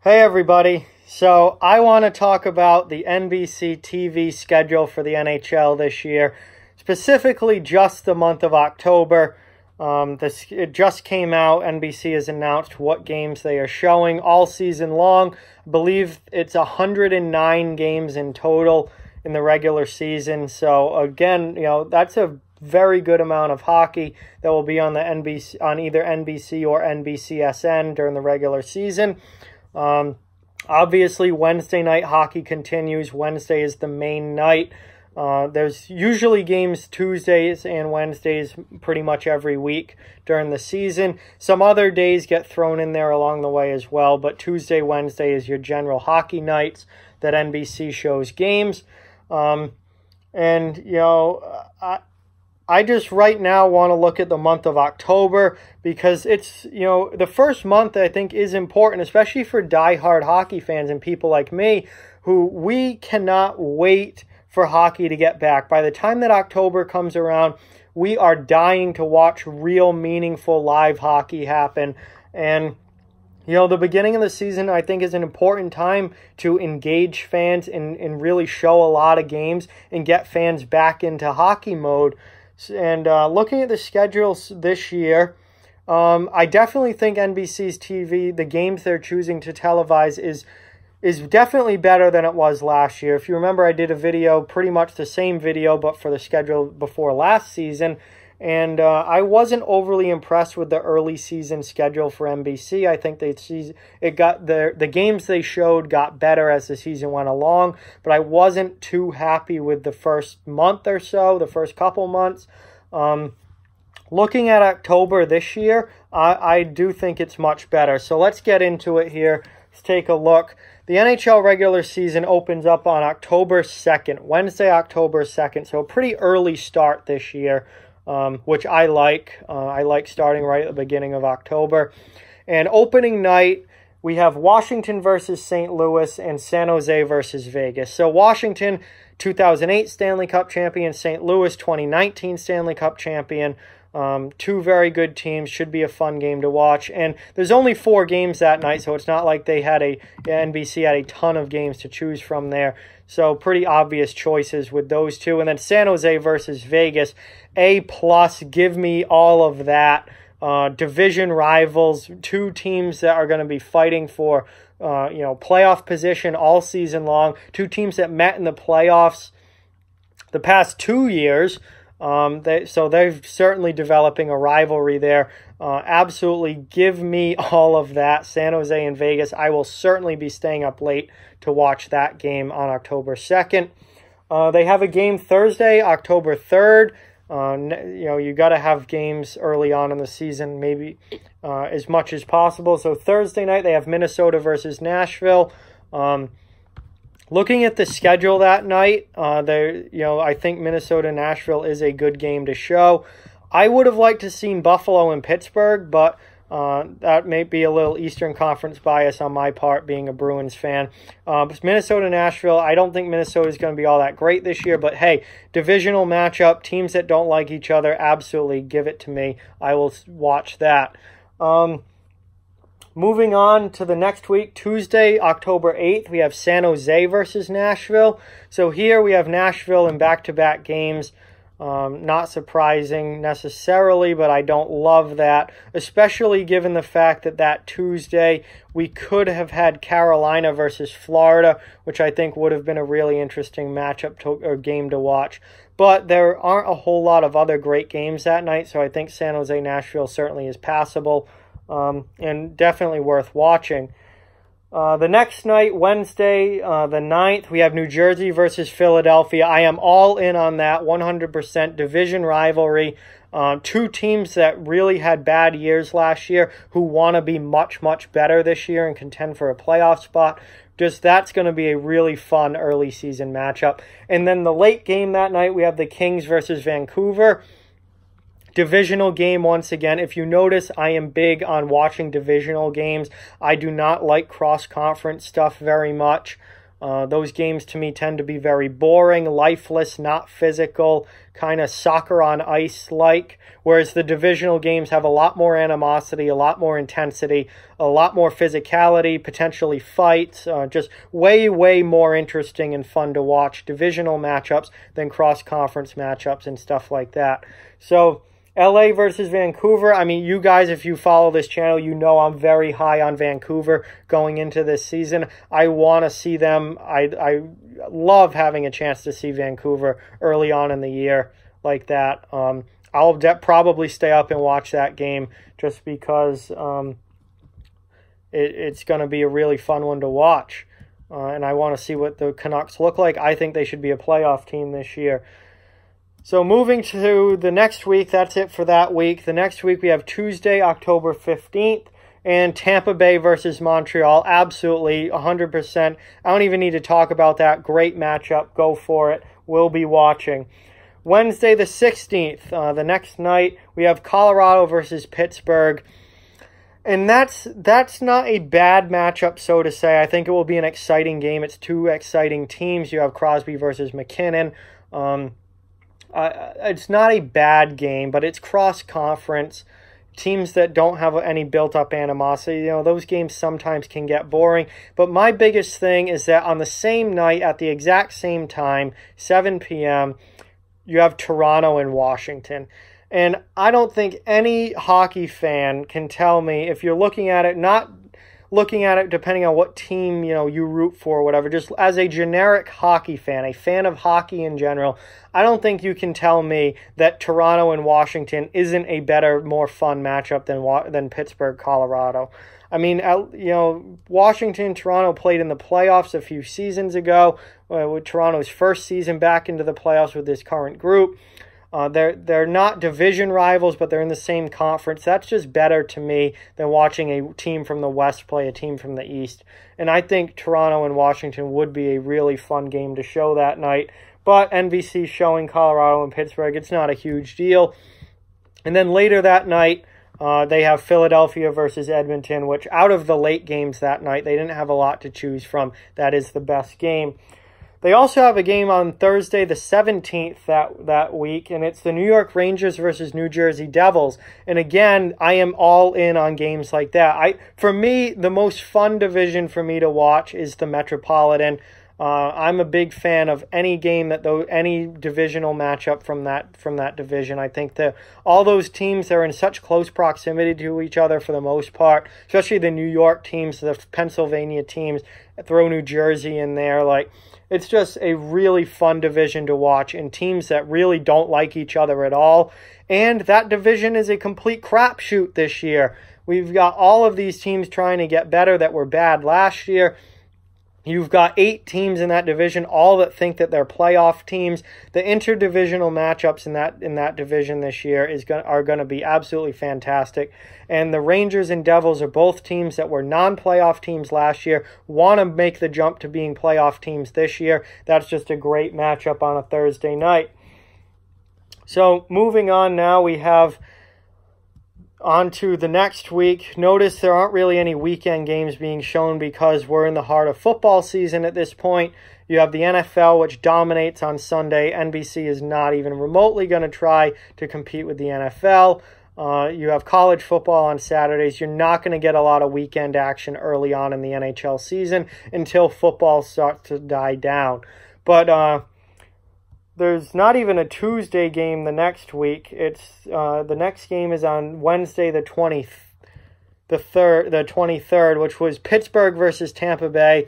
Hey everybody, so I want to talk about the NBC TV schedule for the NHL this year, specifically just the month of October. It just came out. NBC has announced what games they are showing all season long. I believe it's 109 games in total in the regular season. So again, that's a very good amount of hockey that will be on the NBC, on either NBC or NBCSN during the regular season. Obviously, Wednesday night hockey continues. Wednesday is the main night. There's usually games Tuesdays and Wednesdays pretty much every week during the season. Some other days get thrown in there along the way as well, but Tuesday, Wednesday is your general hockey nights that NBC shows games. I just right now want to look at the month of October because it's, the first month I think is important, especially for diehard hockey fans and people like me who we cannot wait for hockey to get back. By the time that October comes around, we are dying to watch real meaningful live hockey happen. And the beginning of the season, I think, is an important time to engage fans and really show a lot of games and get fans back into hockey mode. And looking at the schedules this year, I definitely think NBC's TV, the games they're choosing to televise, is definitely better than it was last year. If you remember, I did a video, pretty much the same video, but for the schedule before last season. And I wasn't overly impressed with the early season schedule for NBC. I think the games they showed got better as the season went along, but I wasn't too happy with the first month or so, the first couple months. Looking at October this year, I do think it's much better. So let's get into it here. Let's take a look. The NHL regular season opens up on October 2nd, Wednesday, October 2nd. So a pretty early start this year. Which I like. I like starting right at the beginning of October. And opening night, we have Washington versus St. Louis and San Jose versus Vegas. So Washington, 2008 Stanley Cup champion. St. Louis, 2019 Stanley Cup champion. Two very good teams. Should be a fun game to watch. And there's only 4 games that night, so it's not like NBC had a ton of games to choose from there. So pretty obvious choices with those two. And then San Jose versus Vegas, A+, give me all of that. Division rivals, 2 teams that are going to be fighting for, playoff position all season long. 2 teams that met in the playoffs the past 2 years. So they're certainly developing a rivalry there. Absolutely give me all of that. San Jose and Vegas. I will certainly be staying up late to watch that game on October 2nd. They have a game Thursday, October 3rd. You got to have games early on in the season, maybe as much as possible. So Thursday night, they have Minnesota versus Nashville. Looking at the schedule that night, I think Minnesota-Nashville is a good game to show. I would have liked to seen Buffalo and Pittsburgh, but that may be a little Eastern Conference bias on my part, being a Bruins fan. Minnesota-Nashville, I don't think Minnesota is going to be all that great this year, but hey, divisional matchup, teams that don't like each other, absolutely give it to me. I will watch that. Moving on to the next week, Tuesday, October 8th, we have San Jose versus Nashville. So here we have Nashville in back-to-back games. Not surprising necessarily, but I don't love that, especially given the fact that Tuesday we could have had Carolina versus Florida, which I think would have been a really interesting matchup or game to watch. But there aren't a whole lot of other great games that night, so I think San Jose-Nashville certainly is passable. And definitely worth watching. The next night, Wednesday, the 9th, we have New Jersey versus Philadelphia. I am all in on that, 100% division rivalry. 2 teams that really had bad years last year who want to be much, much better this year and contend for a playoff spot. That's going to be a really fun early season matchup. And then the late game that night, we have the Kings versus Vancouver. Divisional game once again. If you notice, I am big on watching divisional games. I do not like cross-conference stuff very much. Those games to me tend to be very boring, lifeless, not physical, kind of soccer on ice-like, whereas the divisional games have a lot more animosity, a lot more intensity, a lot more physicality, potentially fights, just way, way more interesting and fun to watch divisional matchups than cross-conference matchups and stuff like that. So LA versus Vancouver. I mean, you guys, if you follow this channel, you know I'm very high on Vancouver going into this season. I want to see them. I love having a chance to see Vancouver early on in the year like that. I'll probably stay up and watch that game just because it's going to be a really fun one to watch. And I want to see what the Canucks look like. I think they should be a playoff team this year. So moving to the next week, that's it for that week. The next week we have Tuesday, October 15th, and Tampa Bay versus Montreal. Absolutely, 100%. I don't even need to talk about that. Great matchup. Go for it. We'll be watching. Wednesday the 16th, the next night, we have Colorado versus Pittsburgh. And that's not a bad matchup, so to say. I think it will be an exciting game. It's two exciting teams. You have Crosby versus McKinnon. It's not a bad game, but it's cross-conference. Teams that don't have any built-up animosity, those games sometimes can get boring. But my biggest thing is that on the same night, at the exact same time, 7 p.m., you have Toronto and Washington. And I don't think any hockey fan can tell me, if you're looking at it, not looking at it depending on what team you root for or whatever, just as a generic hockey fan, a fan of hockey in general, I don't think you can tell me that Toronto and Washington isn't a better, more fun matchup than Pittsburgh, Colorado. I mean, Washington, Toronto played in the playoffs a few seasons ago, with Toronto's first season back into the playoffs with this current group. They're not division rivals, but they're in the same conference. That's just better to me than watching a team from the West play a team from the East. And I think Toronto and Washington would be a really fun game to show that night. But NBC showing Colorado and Pittsburgh, it's not a huge deal. And then later that night, they have Philadelphia versus Edmonton, which out of the late games that night, they didn't have a lot to choose from. That is the best game. They also have a game on Thursday, the 17th that week, and it's the New York Rangers versus New Jersey Devils. And again, I am all in on games like that. For me, the most fun division for me to watch is the Metropolitan. I'm a big fan of any game any divisional matchup from that division. I think that all those teams are in such close proximity to each other for the most part, especially the New York teams, the Pennsylvania teams, throw New Jersey in there. It's just a really fun division to watch, and teams that really don't like each other at all. And that division is a complete crapshoot this year. We've got all of these teams trying to get better that were bad last year. You've got 8 teams in that division, all that think that they're playoff teams. The interdivisional matchups in that division this year are going to be absolutely fantastic. And the Rangers and Devils are both teams that were non-playoff teams last year, want to make the jump to being playoff teams this year. That's just a great matchup on a Thursday night. So moving on now, we have on to the next week. Notice there aren't really any weekend games being shown because we're in the heart of football season at this point. You have the NFL, which dominates on Sunday. NBC is not even remotely going to try to compete with the NFL. You have college football on Saturdays. You're not going to get a lot of weekend action early on in the NHL season until football starts to die down. But there's not even a Tuesday game the next week. It's the next game is on Wednesday the 23rd, which was Pittsburgh versus Tampa Bay.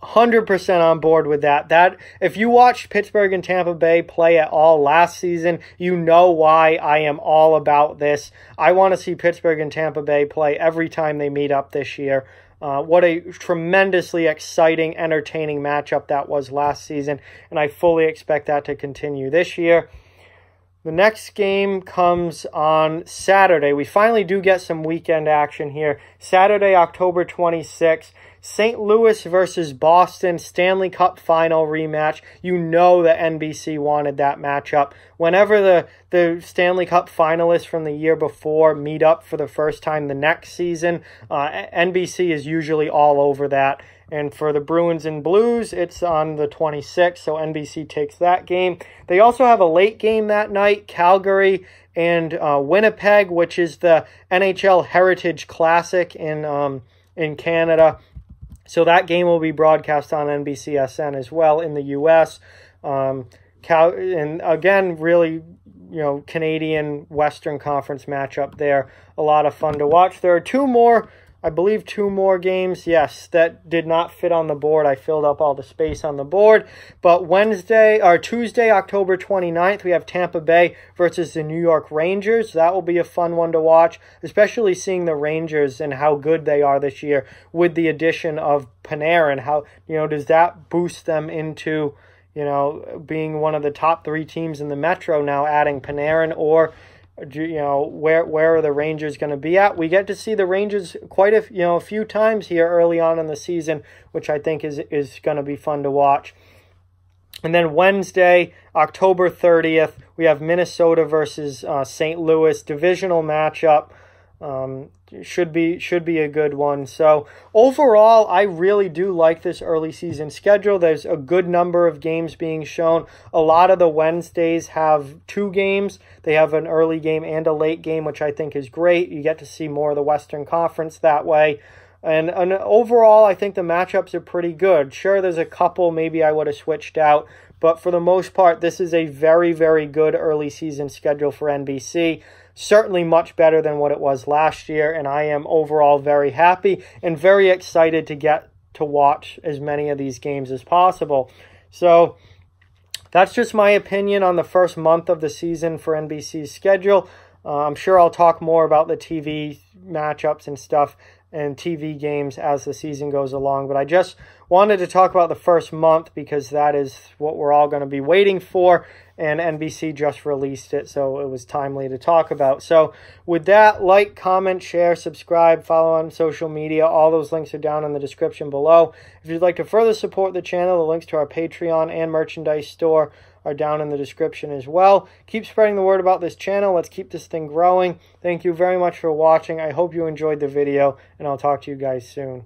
100% on board with that. If you watched Pittsburgh and Tampa Bay play at all last season, you know why I am all about this. I want to see Pittsburgh and Tampa Bay play every time they meet up this year. What a tremendously exciting, entertaining matchup that was last season, and I fully expect that to continue this year. The next game comes on Saturday. We finally do get some weekend action here. Saturday, October 26th, St. Louis versus Boston, Stanley Cup final rematch. You know that NBC wanted that matchup. Whenever the Stanley Cup finalists from the year before meet up for the first time the next season, NBC is usually all over that. And for the Bruins and Blues, it's on the 26th, so NBC takes that game. They also have a late game that night, Calgary and Winnipeg, which is the NHL Heritage Classic in Canada. So that game will be broadcast on NBCSN as well in the U.S. And again, really, Canadian Western Conference matchup there. A lot of fun to watch. There are two more games, yes, that did not fit on the board. I filled up all the space on the board. But Tuesday, October 29th, we have Tampa Bay versus the New York Rangers. That will be a fun one to watch, especially seeing the Rangers and how good they are this year with the addition of Panarin. How, does that boost them into, being one of the top 3 teams in the Metro now, adding Panarin, or where are the Rangers going to be at? We get to see the Rangers quite a few times here early on in the season, which I think is going to be fun to watch. And then Wednesday, October 30th, we have Minnesota versus St. Louis, divisional matchup. Should be a good one. So overall, I really do like this early season schedule. There's a good number of games being shown. A lot of the Wednesdays have 2 games. They have an early game and a late game, which I think is great. You get to see more of the Western Conference that way. And overall, I think the matchups are pretty good. Sure, there's a couple maybe I would have switched out, but for the most part, this is a very, very good early season schedule for NBC. Certainly much better than what it was last year, and I am overall very happy and very excited to get to watch as many of these games as possible. So that's just my opinion on the first month of the season for NBC's schedule. I'm sure I'll talk more about the TV matchups and stuff and TV games as the season goes along, but I just wanted to talk about the first month because that is what we're all going to be waiting for, and NBC just released it, so it was timely to talk about. So with that, like, comment, share, subscribe, follow on social media. All those links are down in the description below. If you'd like to further support the channel, the links to our Patreon and merchandise store are down in the description as well. Keep spreading the word about this channel. Let's keep this thing growing. Thank you very much for watching. I hope you enjoyed the video, and I'll talk to you guys soon.